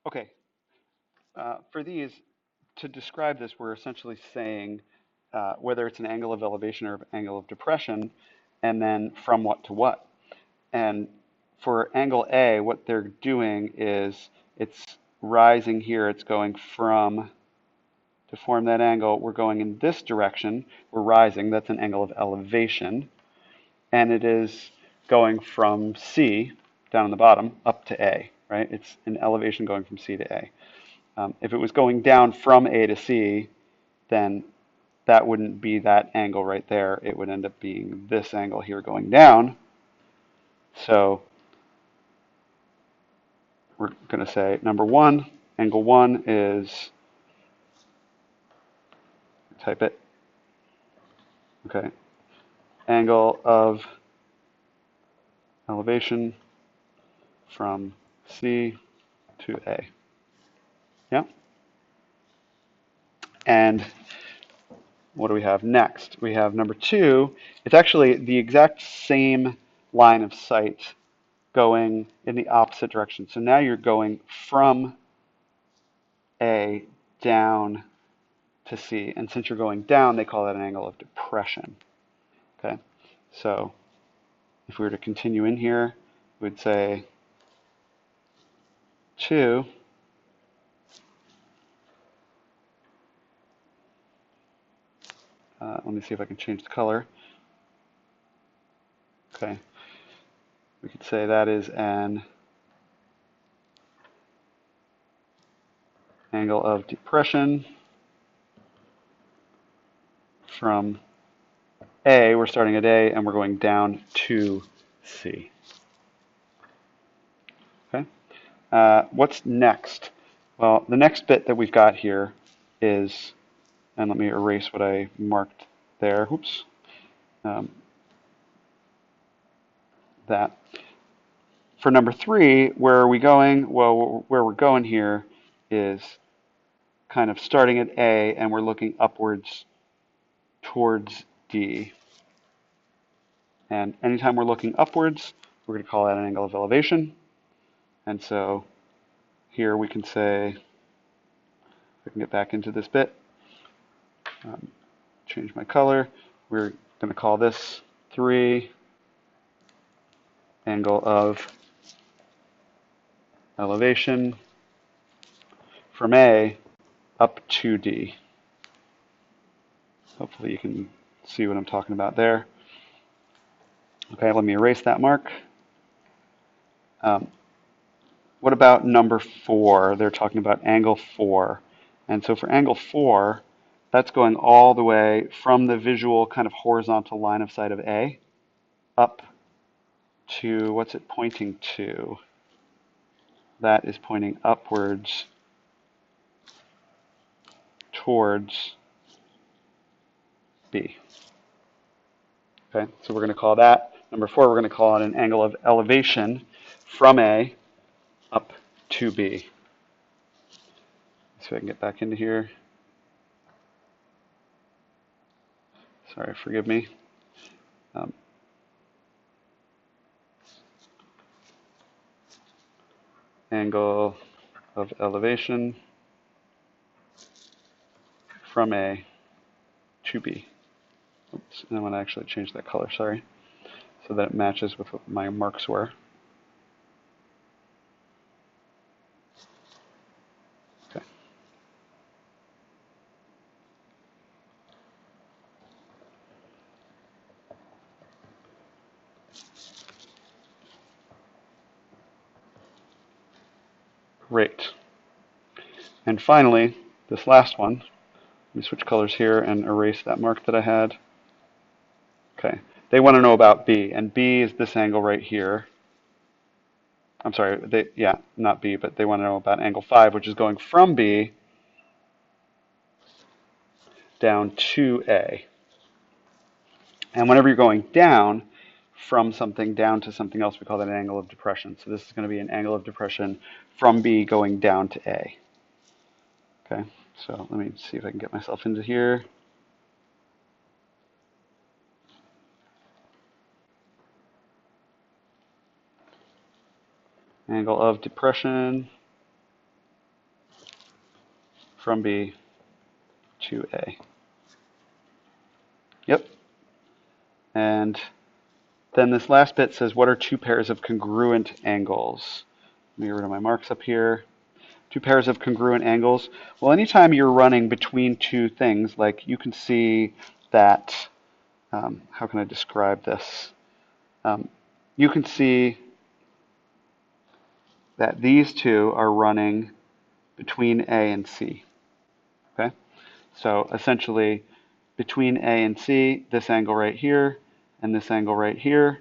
Okay, for these, to describe this, we're essentially saying whether it's an angle of elevation or an angle of depression, and then from what to what. And for angle A, what they're doing is it's rising here. It's going from, to form that angle, we're going in this direction. We're rising. That's an angle of elevation. And it is going from C, down on the bottom, up to A, right? It's an elevation going from C to A. If it was going down from A to C, then that wouldn't be that angle right there. It would end up being this angle here going down. So we're going to say number one, angle one is, type it, okay, angle of elevation from C to A. Yeah. And what do we have next? We have number two. It's actually the exact same line of sight going in the opposite direction. So now you're going from A down to C. And since you're going down, they call that an angle of depression. Okay. So if we were to continue in here, we'd say 2 let me see if I can change the color. Okay. We could say that is an angle of depression from A. We're starting at A and we're going down to C. Okay. What's next? Well, the next bit that we've got here is, and let me erase what I marked there. Oops. That. For number three, where are we going? Well, where we're going here is kind of starting at A and we're looking upwards towards D. And anytime we're looking upwards, we're going to call that an angle of elevation. And so here we can say, if I can get back into this bit, change my color, we're going to call this 3 angle of elevation from A up to D. Hopefully you can see what I'm talking about there. Okay, let me erase that mark. What about number 4? They're talking about angle 4. And so for angle 4, that's going all the way from the visual kind of horizontal line of sight of A up to, what's it pointing to? That is pointing upwards towards B. Okay, so we're going to call that, number 4, we're going to call it an angle of elevation from A up to B. So I can get back into here. Sorry, forgive me. Angle of elevation from A to B. Oops, and I want to actually change that color, sorry, so that it matches with what my marks were. Okay. Great. And finally, this last one, let me switch colors here and erase that mark that I had. Okay. They want to know about B, and B is this angle right here. I'm sorry, not B, but they want to know about angle 5, which is going from B down to A. And whenever you're going down from something down to something else, we call that an angle of depression. So this is going to be an angle of depression from B going down to A. Okay, so let me see if I can get myself into here. Angle of depression from B to A. Yep. And then this last bit says, what are two pairs of congruent angles? Let me get rid of my marks up here. Two pairs of congruent angles. Well, anytime you're running between two things, like you can see that, how can I describe this? You can see that these two are running between A and C. Okay? So essentially, between A and C, this angle right here and this angle right here,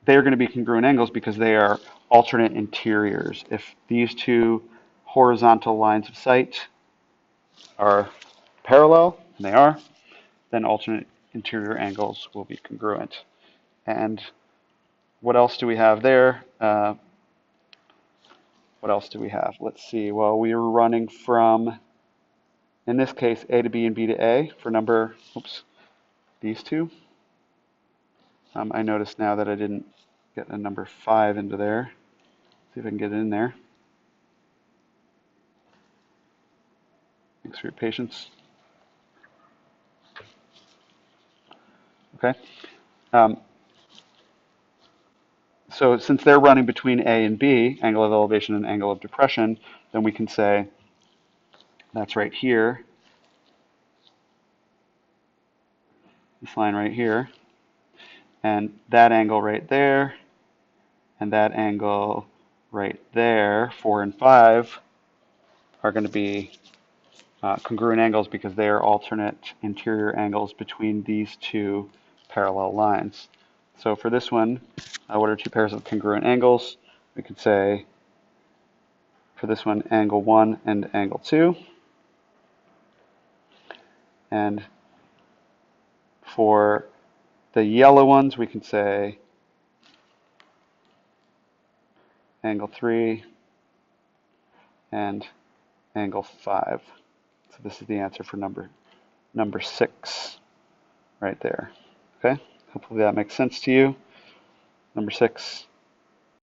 they're going to be congruent angles because they are alternate interiors. If these two horizontal lines of sight are parallel, and they are, then alternate interior angles will be congruent. And what else do we have there? What else do we have? Let's see. Well, we were running from, in this case, A to B and B to A for number, these two. I noticed now that I didn't get a number 5 into there. See if I can get it in there. Thanks for your patience. Okay. So since they're running between A and B, angle of elevation and angle of depression, then we can say that's right here, this line right here, and that angle right there, and that angle right there, 4 and 5, are going to be congruent angles because they are alternate interior angles between these two parallel lines. So for this one, what are two pairs of congruent angles? We could say for this one, angle 1 and angle 2. And for the yellow ones, we can say angle 3 and angle 5. So this is the answer for number 6 right there. Okay? Hopefully that makes sense to you. Number 6